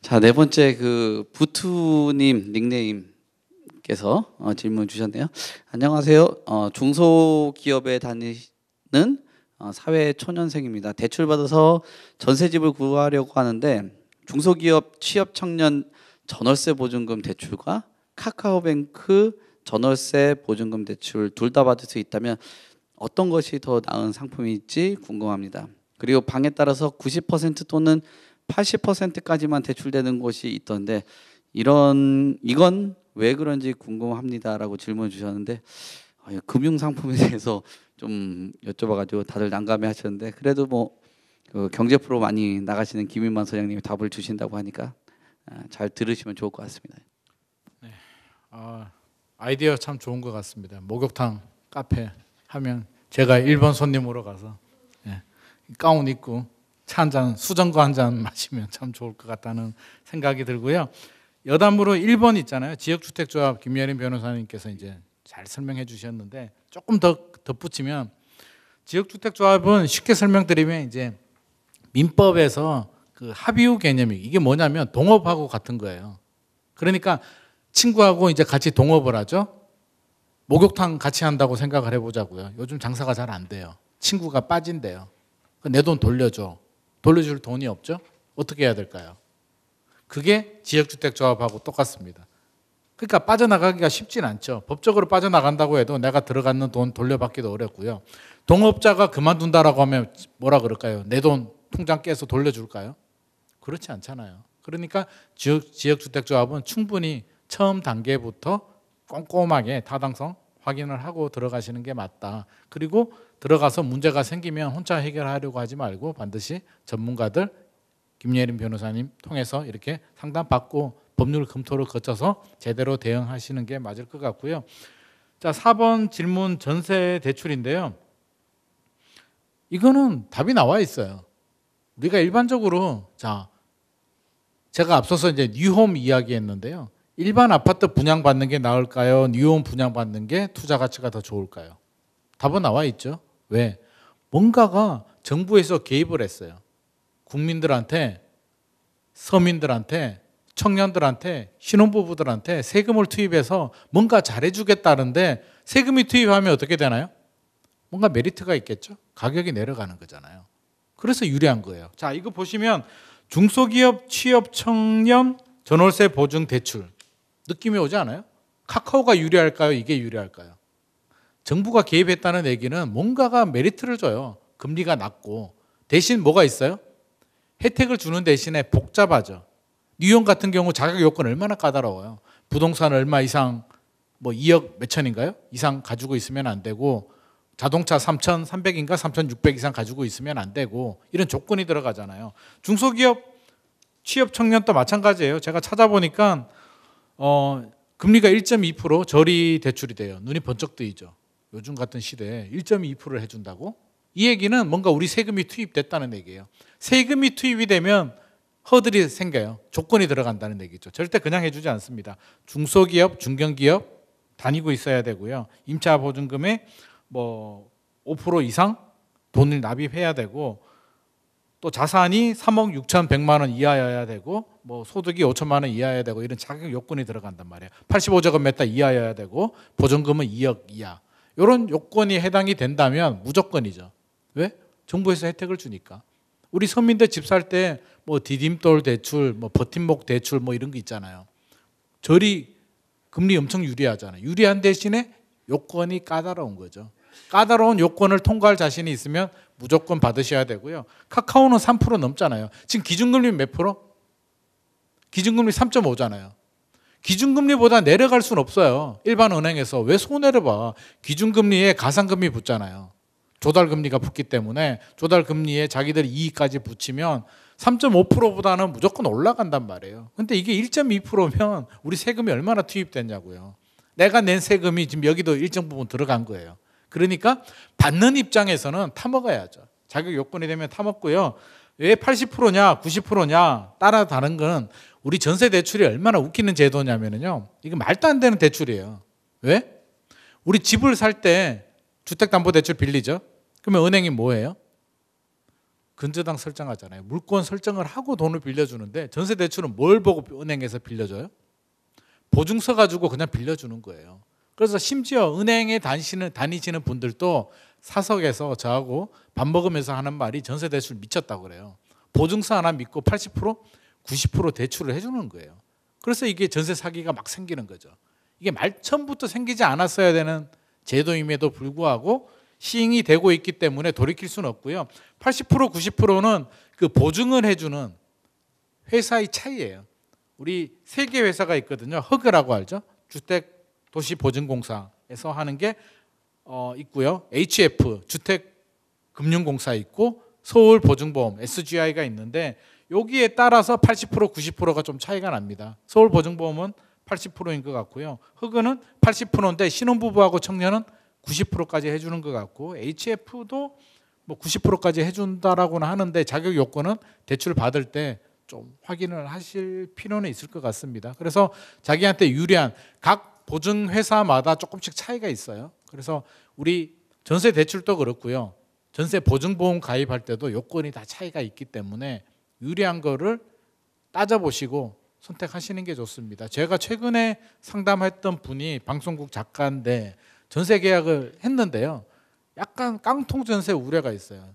자, 네 번째 부투님 닉네임께서 질문 주셨네요. 안녕하세요. 중소기업에 다니는 사회초년생입니다. 대출 받아서 전세집을 구하려고 하는데 중소기업 취업 청년 전월세 보증금 대출과 카카오뱅크 전월세 보증금 대출 둘 다 받을 수 있다면 어떤 것이 더 나은 상품일지 궁금합니다. 그리고 방에 따라서 90% 또는 80%까지만 대출되는 곳이 있던데 이건 왜 그런지 궁금합니다라고 질문 주셨는데 금융 상품에 대해서 좀 여쭤봐가지고 다들 난감해 하셨는데 그래도 그 경제 프로 많이 나가시는 김인만 소장님이 답을 주신다고 하니까 잘 들으시면 좋을 것 같습니다. 네, 아이디어 참 좋은 것 같습니다. 목욕탕 카페 하면 제가 1번 손님으로 가서 가운 입고 차 한 잔, 수정거 한 잔 마시면 참 좋을 것 같다는 생각이 들고요. 여담으로 1번 있잖아요. 지역주택조합 김예린 변호사님께서 이제 잘 설명해 주셨는데 조금 더 덧붙이면 지역주택조합은 쉽게 설명드리면 이제 민법에서 그 합의후 개념이 이게 뭐냐면 동업하고 같은 거예요. 그러니까 친구하고 이제 같이 동업을 하죠. 목욕탕 같이 한다고 생각을 해보자고요. 요즘 장사가 잘 안 돼요. 친구가 빠진대요. 내 돈 돌려줘. 돌려줄 돈이 없죠? 어떻게 해야 될까요? 그게 지역주택조합하고 똑같습니다. 그러니까 빠져나가기가 쉽진 않죠. 법적으로 빠져나간다고 해도 내가 들어가는 돈 돌려받기도 어렵고요. 동업자가 그만둔다라고 하면 뭐라 그럴까요? 내 돈 통장 깨서 돌려줄까요? 그렇지 않잖아요. 그러니까 지역주택조합은 충분히 처음 단계부터 꼼꼼하게 타당성 확인을 하고 들어가시는 게 맞다. 그리고 들어가서 문제가 생기면 혼자 해결하려고 하지 말고 반드시 전문가들 김예린 변호사님 통해서 이렇게 상담받고 법률 검토를 거쳐서 제대로 대응하시는 게 맞을 것 같고요. 자, 4번 질문 전세 대출인데요. 이거는 답이 나와 있어요. 우리가 일반적으로 제가 앞서서 이제 뉴홈 이야기했는데요. 일반 아파트 분양받는 게 나을까요? 뉴홈 분양받는 게 투자 가치가 더 좋을까요? 답은 나와 있죠. 왜? 뭔가가 정부에서 개입을 했어요. 국민들한테, 서민들한테, 청년들한테, 신혼부부들한테 세금을 투입해서 뭔가 잘해주겠다는데 세금이 투입하면 어떻게 되나요? 뭔가 메리트가 있겠죠. 가격이 내려가는 거잖아요. 그래서 유리한 거예요. 자, 이거 보시면 중소기업 취업 청년 전월세 보증 대출 느낌이 오지 않아요? 카카오가 유리할까요? 이게 유리할까요? 정부가 개입했다는 얘기는 뭔가가 메리트를 줘요. 금리가 낮고. 대신 뭐가 있어요? 혜택을 주는 대신에 복잡하죠. 뉴욕 같은 경우 자격 요건 얼마나 까다로워요. 부동산 얼마 이상 2억 몇천인가요? 이상 가지고 있으면 안 되고 자동차 3,300인가 3,600 이상 가지고 있으면 안 되고 이런 조건이 들어가잖아요. 중소기업 취업 청년도 마찬가지예요. 제가 찾아보니까 금리가 1.2% 저리 대출이 돼요. 눈이 번쩍 뜨이죠. 요즘 같은 시대에 1.2%를 해준다고? 이 얘기는 뭔가 우리 세금이 투입됐다는 얘기예요. 세금이 투입이 되면 허들이 생겨요. 조건이 들어간다는 얘기죠. 절대 그냥 해주지 않습니다. 중소기업, 중견기업 다니고 있어야 되고요. 임차 보증금의 5% 이상 돈을 납입해야 되고 또 자산이 3억 6,100만 원 이하여야 되고 소득이 5천만 원 이하여야 되고 이런 자격 요건이 들어간단 말이에요. 85제곱미터 이하여야 되고 보증금은 2억 이하. 이런 요건이 해당이 된다면 무조건이죠. 왜? 정부에서 혜택을 주니까. 우리 서민들 집 살 때 디딤돌 대출, 버팀목 대출 이런 거 있잖아요. 저리 금리 엄청 유리하잖아요. 유리한 대신에 요건이 까다로운 거죠. 까다로운 요건을 통과할 자신이 있으면 무조건 받으셔야 되고요. 카카오는 3% 넘잖아요. 지금 기준금리 몇 프로? 기준금리 3.5잖아요. 기준금리보다 내려갈 수는 없어요. 일반 은행에서 왜 손해를 봐? 기준금리에 가상금리 붙잖아요. 조달금리가 붙기 때문에 조달금리에 자기들 이익까지 붙이면 3.5%보다는 무조건 올라간단 말이에요. 근데 이게 1.2%면 우리 세금이 얼마나 투입됐냐고요. 내가 낸 세금이 지금 여기도 일정 부분 들어간 거예요. 그러니까 받는 입장에서는 타먹어야죠. 자격 요건이 되면 타먹고요. 왜 80%냐 90%냐 따라 다른 건 우리 전세 대출이 얼마나 웃기는 제도냐면요. 이거 말도 안 되는 대출이에요. 왜? 우리 집을 살 때 주택담보대출 빌리죠. 그러면 은행이 뭐예요? 근저당 설정하잖아요. 물권 설정을 하고 돈을 빌려주는데 전세 대출은 뭘 보고 은행에서 빌려줘요? 보증서 가지고 그냥 빌려주는 거예요. 그래서 심지어 은행에 다니시는 분들도 사석에서 저하고 밥 먹으면서 하는 말이 전세 대출 미쳤다고 그래요. 보증서 하나 믿고 80%, 90% 대출을 해주는 거예요. 그래서 이게 전세 사기가 막 생기는 거죠. 이게 말처음부터 생기지 않았어야 되는 제도임에도 불구하고 시행이 되고 있기 때문에 돌이킬 수는 없고요. 80%, 90%는 그 보증을 해주는 회사의 차이예요. 우리 세 개 회사가 있거든요. 허그라고 알죠? 주택도시보증공사에서 하는 게 있고요. HF 주택금융공사 있고 서울보증보험 SGI가 있는데 여기에 따라서 80%, 90%가 좀 차이가 납니다. 서울보증보험은 80%인 것 같고요. 허그는 80%인데 신혼부부하고 청년은 90%까지 해주는 것 같고 HF도 뭐 90%까지 해준다라고는 하는데 자격 요건은 대출 받을 때 좀 확인을 하실 필요는 있을 것 같습니다. 그래서 자기한테 유리한 각 보증 회사마다 조금씩 차이가 있어요. 그래서 우리 전세 대출도 그렇고요. 전세 보증보험 가입할 때도 요건이 다 차이가 있기 때문에 유리한 거를 따져보시고 선택하시는 게 좋습니다. 제가 최근에 상담했던 분이 방송국 작가인데 전세 계약을 했는데요. 약간 깡통 전세 우려가 있어요.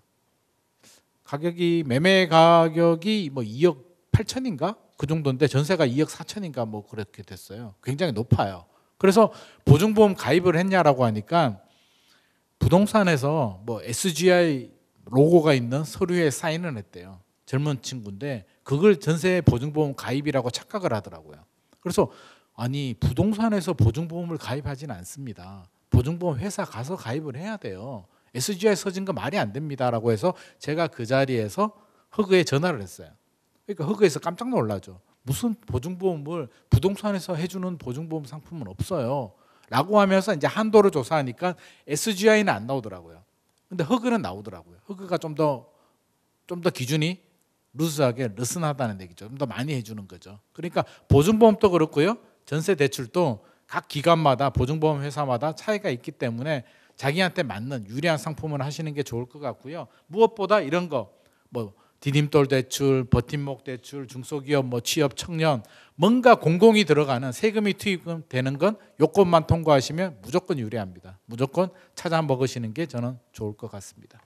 가격이 매매 가격이 뭐 2억 8천인가 그 정도인데 전세가 2억 4천인가 뭐 그렇게 됐어요. 굉장히 높아요. 그래서 보증보험 가입을 했냐라고 하니까 부동산에서 뭐 SGI 로고가 있는 서류에 사인을 했대요. 젊은 친구인데 그걸 전세 보증보험 가입이라고 착각을 하더라고요. 그래서 아니 부동산에서 보증보험을 가입하지는 않습니다. 보증보험 회사 가서 가입을 해야 돼요. SGI 써진 거 말이 안 됩니다라고 해서 제가 그 자리에서 허그에 전화를 했어요. 그러니까 허그에서 깜짝 놀라죠. 무슨 보증보험을 부동산에서 해주는 보증보험 상품은 없어요. 라고 하면서 이제 한도를 조사하니까 SGI는 안 나오더라고요. 근데 허그는 나오더라고요. 허그가 좀 더 기준이 루즈하게 느슨하다는 얘기죠. 좀 더 많이 해주는 거죠. 그러니까 보증보험도 그렇고요. 전세 대출도 각 기관마다 보증보험 회사마다 차이가 있기 때문에 자기한테 맞는 유리한 상품을 하시는 게 좋을 것 같고요. 무엇보다 이런 거 뭐 디딤돌 대출, 버팀목 대출, 중소기업, 뭐 취업, 청년 뭔가 공공이 들어가는 세금이 투입되는 건 요건만 통과하시면 무조건 유리합니다. 무조건 찾아 먹으시는 게 저는 좋을 것 같습니다.